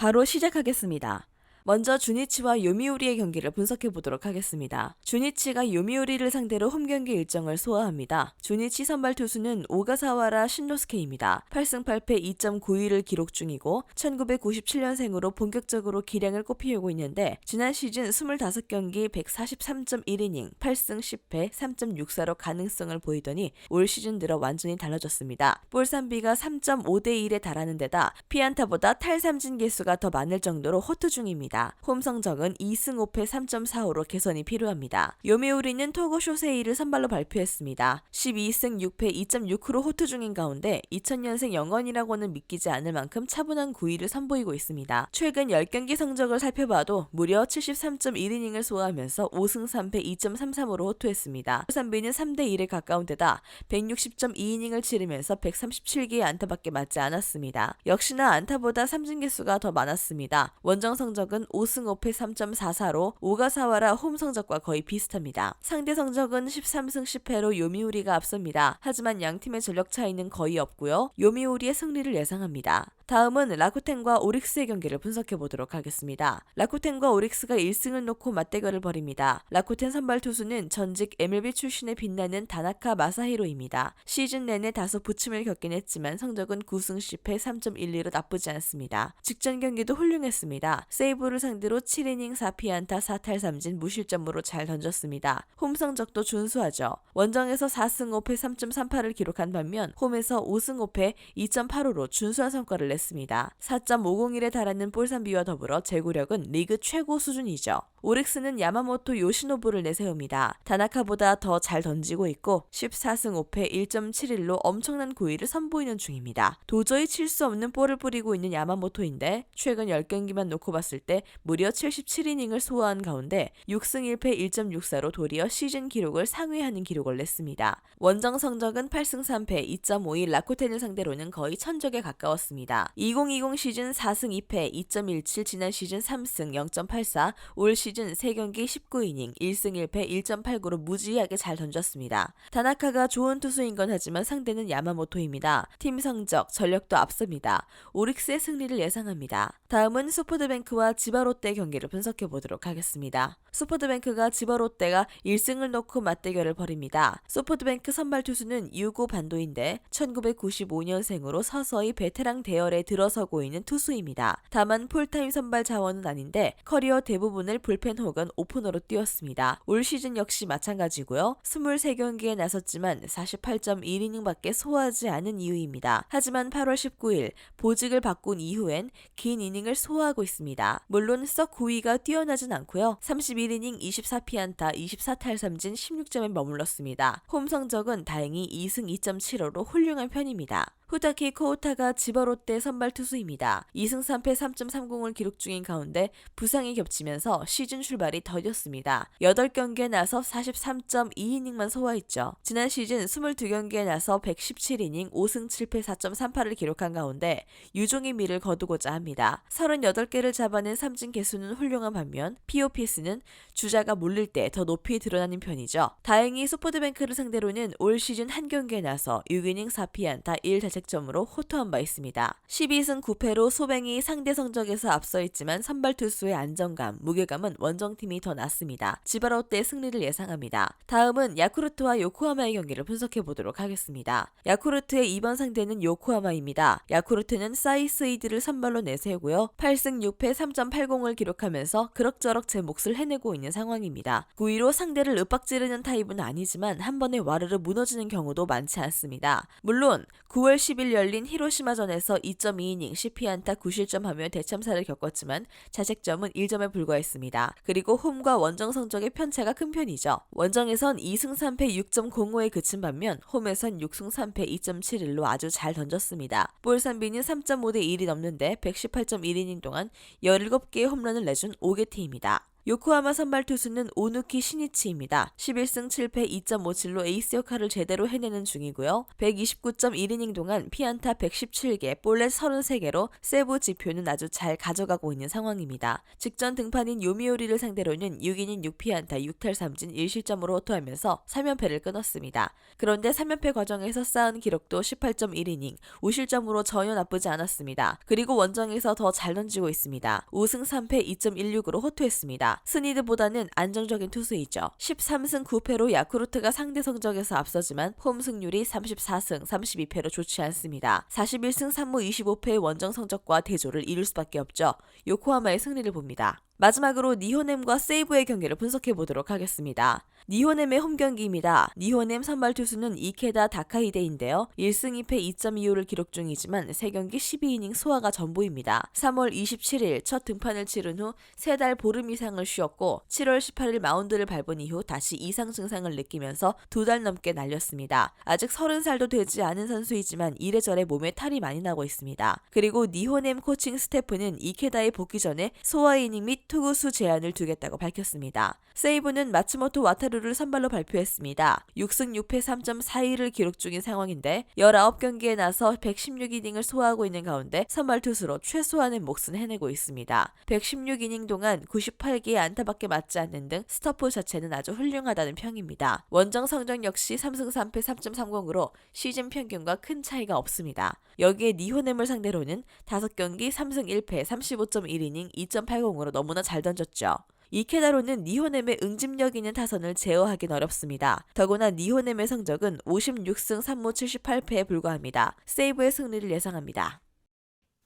바로 시작하겠습니다. 먼저 주니치와 요미우리의 경기를 분석해 보도록 하겠습니다. 주니치가 요미우리를 상대로 홈경기 일정을 소화합니다. 주니치 선발 투수는 오가사와라 신노스케입니다. 8승 8패 2.92를 기록 중이고 1997년생으로 본격적으로 기량을 꽃피우고 있는데 지난 시즌 25경기 143.1이닝 8승 10패 3.64로 가능성을 보이더니 올 시즌 들어 완전히 달라졌습니다. 볼산비가 3.5대1에 달하는 데다 피안타보다 탈삼진 개수가 더 많을 정도로 호투 중입니다. 홈 성적은 2승 5패 3.45로 개선이 필요합니다. 요미우리는 토고 쇼세이를 선발로 발표했습니다. 12승 6패 2.6로 호투 중인 가운데 2000년생 영원이라고는 믿기지 않을 만큼 차분한 구위를 선보이고 있습니다. 최근 10경기 성적을 살펴봐도 무려 73.1이닝을 소화하면서 5승 3패 2.33으로 호투했습니다. 볼산비는 3대1에 가까운 데다 160.2이닝을 치르면서 137개의 안타밖에 맞지 않았습니다. 역시나 안타보다 삼진 개수가 더 많았습니다. 원정 성적은 5승 5패 3.44로 오가사와라 홈 성적과 거의 비슷합니다. 상대 성적은 13승 10패로 요미우리가 앞섭니다. 하지만 양팀의 전력 차이는 거의 없고요. 요미우리의 승리를 예상합니다. 다음은 라쿠텐과 오릭스의 경기를 분석해 보도록 하겠습니다. 라쿠텐과 오릭스가 1승을 놓고 맞대결을 벌입니다. 라쿠텐 선발 투수는 전직 MLB 출신의 빛나는 다나카 마사히로입니다. 시즌 내내 다소 부침을 겪긴 했지만 성적은 9승 10패 3.12로 나쁘지 않습니다. 직전 경기도 훌륭했습니다. 세이브를 상대로 7이닝 4피안타 4탈삼진 무실점으로 잘 던졌습니다. 홈 성적도 준수하죠. 원정에서 4승 5패 3.38을 기록한 반면 홈에서 5승 5패 2.85로 준수한 성과를 냈습니다. 4.501에 달하는 볼산비와 더불어 제구력은 리그 최고 수준이죠. 오릭스는 야마모토 요시노부를 내세웁니다. 다나카보다 더 잘 던지고 있고 14승 5패 1.71로 엄청난 구위를 선보이는 중입니다. 도저히 칠 수 없는 볼을 뿌리고 있는 야마모토인데 최근 10경기만 놓고 봤을 때 무려 77이닝을 소화한 가운데 6승 1패 1.64로 도리어 시즌 기록을 상회하는 기록을 냈습니다. 원정 성적은 8승 3패 2.51 라쿠텐을 상대로는 거의 천적에 가까웠습니다. 2020 시즌 4승 2패 2.17 지난 시즌 3승 0.84 올 시즌 3경기 19이닝 1승 1패 1.89로 무지하게 잘 던졌습니다. 다나카가 좋은 투수인 건 하지만 상대는 야마모토입니다. 팀 성적, 전력도 앞섭니다. 오릭스의 승리를 예상합니다. 다음은 소프트뱅크와 지바롯데 경기를 분석해 보도록 하겠습니다. 소프트뱅크가 지바롯데가 1승을 놓고 맞대결을 벌입니다. 소프트뱅크 선발 투수는 유고 반도인데 1995년생으로 서서히 베테랑 대열에 들어서고 있는 투수입니다. 다만 풀타임 선발 자원은 아닌데 커리어 대부분을 불펜 혹은 오프너로 뛰었습니다. 올 시즌 역시 마찬가지고요. 23경기에 나섰지만 48.1이닝밖에 소화하지 않은 이유입니다. 하지만 8월 19일 보직을 바꾼 이후엔 긴 이닝을 소화하고 있습니다. 물론 썩 구위가 뛰어나진 않고요. 31이닝 24피안타 24탈삼진 16점에 머물렀습니다. 홈 성적은 다행히 2승 2.75로 훌륭한 편입니다. 후다키 코우타가 지바롯데 선발 투수입니다. 2승 3패 3.30을 기록 중인 가운데 부상이 겹치면서 시즌 출발이 더뎠습니다. 8경기에 나서 43.2이닝만 소화했죠. 지난 시즌 22경기에 나서 117이닝 5승 7패 4.38을 기록한 가운데 유종의 미를 거두고자 합니다. 38개를 잡아낸 삼진 개수는 훌륭한 반면 POPS는 주자가 몰릴 때 더 높이 드러나는 편이죠. 다행히 소프트뱅크를 상대로는 올 시즌 한 경기에 나서 6이닝 4피안타 1자책점으로 호투한 바 있습니다. 12승 9패로 소뱅이 상대 성적에서 앞서 있지만 선발 투수의 안정감, 무게감은 원정팀이 더 낫습니다. 지바롯데의 승리를 예상합니다. 다음은 야쿠르트와 요코하마의 경기를 분석해 보도록 하겠습니다. 야쿠르트의 이번 상대는 요코하마입니다. 야쿠르트는 사이스이드를 선발로 내세우고요. 8승 6패 3.80을 기록하면서 그럭저럭 제 몫을 해내고 있는 상황입니다. 9위로 상대를 윽박지르는 타입은 아니지만 한 번에 와르르 무너지는 경우도 많지 않습니다. 물론 9월 10일 열린 히로시마전에서 2.2이닝 10피안타 9실점하며 대참사를 겪었지만 자책점은 1점에 불과했습니다. 그리고 홈과 원정 성적의 편차가 큰 편이죠. 원정에선 2승 3패 6.05에 그친 반면 홈에선 6승 3패 2.71로 아주 잘 던졌습니다. 볼산비는 3.5대 1이 넘는데 118.1이닝 동안 17개의 홈런을 내준 5개티입니다. 요코하마 선발 투수는 오누키 시니치입니다. 11승 7패 2.57로 에이스 역할을 제대로 해내는 중이고요. 129.1이닝 동안 피안타 117개, 볼넷 33개로 세부 지표는 아주 잘 가져가고 있는 상황입니다. 직전 등판인 요미우리를 상대로는 6이닝 6피안타 6탈 3진 1실점으로 호투하면서 3연패를 끊었습니다. 그런데 3연패 과정에서 쌓은 기록도 18.1이닝, 5실점으로 전혀 나쁘지 않았습니다. 그리고 원정에서 더 잘 던지고 있습니다. 5승 3패 2.16으로 호투했습니다. 스니드보다는 안정적인 투수이죠. 13승 9패로 야쿠르트가 상대 성적에서 앞서지만 홈 승률이 34승 32패로 좋지 않습니다. 41승 3무 25패의 원정 성적과 대조를 이룰 수밖에 없죠. 요코하마의 승리를 봅니다. 마지막으로 니호넴과 세이브의 경기를 분석해 보도록 하겠습니다. 니호넴의 홈 경기입니다. 니호넴 선발 투수는 이케다 다카히데인데요. 1승 2패 2.25를 기록 중이지만 3경기 12이닝 소화가 전부입니다. 3월 27일 첫 등판을 치른 후 3달 보름 이상을 쉬었고 7월 18일 마운드를 밟은 이후 다시 이상 증상을 느끼면서 2달 넘게 날렸습니다. 아직 30살도 되지 않은 선수이지만 이래저래 몸에 탈이 많이 나고 있습니다. 그리고 니호넴 코칭 스태프는 이케다의 복귀 전에 소화 이닝 및 투구수 제한을 두겠다고 밝혔습니다. 세이브는 마츠모토 와타루를 선발로 발표했습니다. 6승 6패 3.41을 기록 중인 상황인데 19경기에 나서 116이닝을 소화하고 있는 가운데 선발 투수로 최소한의 몫은 해내고 있습니다. 116이닝 동안 98개의 안타밖에 맞지 않는 등 스토프 자체는 아주 훌륭하다는 평입니다. 원정 성적 역시 3승 3패 3.30으로 시즌 평균과 큰 차이가 없습니다. 여기에 니호넴을 상대로는 5경기 3승 1패 35.1이닝 2.80으로 너무나 잘 던졌죠. 이케다로는 니호넴의 응집력 있는 타선을 제어하긴 어렵습니다. 더구나 니호넴의 성적은 56승 3무 78패에 불과합니다. 세이브의 승리를 예상합니다.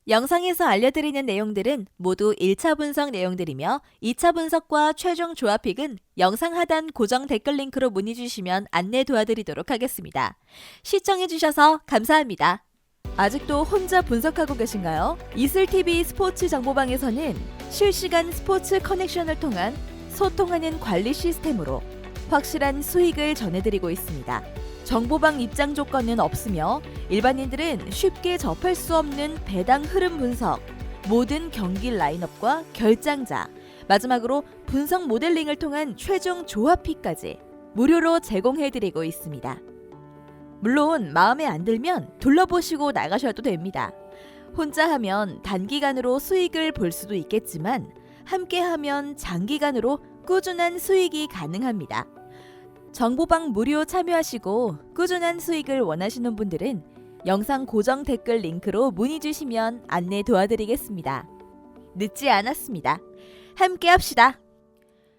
영상에서 알려드리는 내용들은 모두 1차 분석 내용들이며 2차 분석과 최종 조합픽은 영상 하단 고정 댓글 링크로 문의 주시면 안내 도와드리도록 하겠습니다. 시청해주셔서 감사합니다. 아직도 혼자 분석하고 계신가요? 이슬TV 스포츠 정보방에서는 실시간 스포츠 커넥션을 통한 소통하는 관리 시스템으로 확실한 수익을 전해드리고 있습니다. 정보방 입장 조건은 없으며 일반인들은 쉽게 접할 수 없는 배당 흐름 분석, 모든 경기 라인업과 결장자, 마지막으로 분석 모델링을 통한 최종 조합픽까지 무료로 제공해드리고 있습니다. 물론 마음에 안 들면 둘러보시고 나가셔도 됩니다. 혼자 하면 단기간으로 수익을 볼 수도 있겠지만 함께 하면 장기간으로 꾸준한 수익이 가능합니다. 정보방 무료 참여하시고 꾸준한 수익을 원하시는 분들은 영상 고정 댓글 링크로 문의 주시면 안내 도와드리겠습니다. 늦지 않았습니다. 함께 합시다.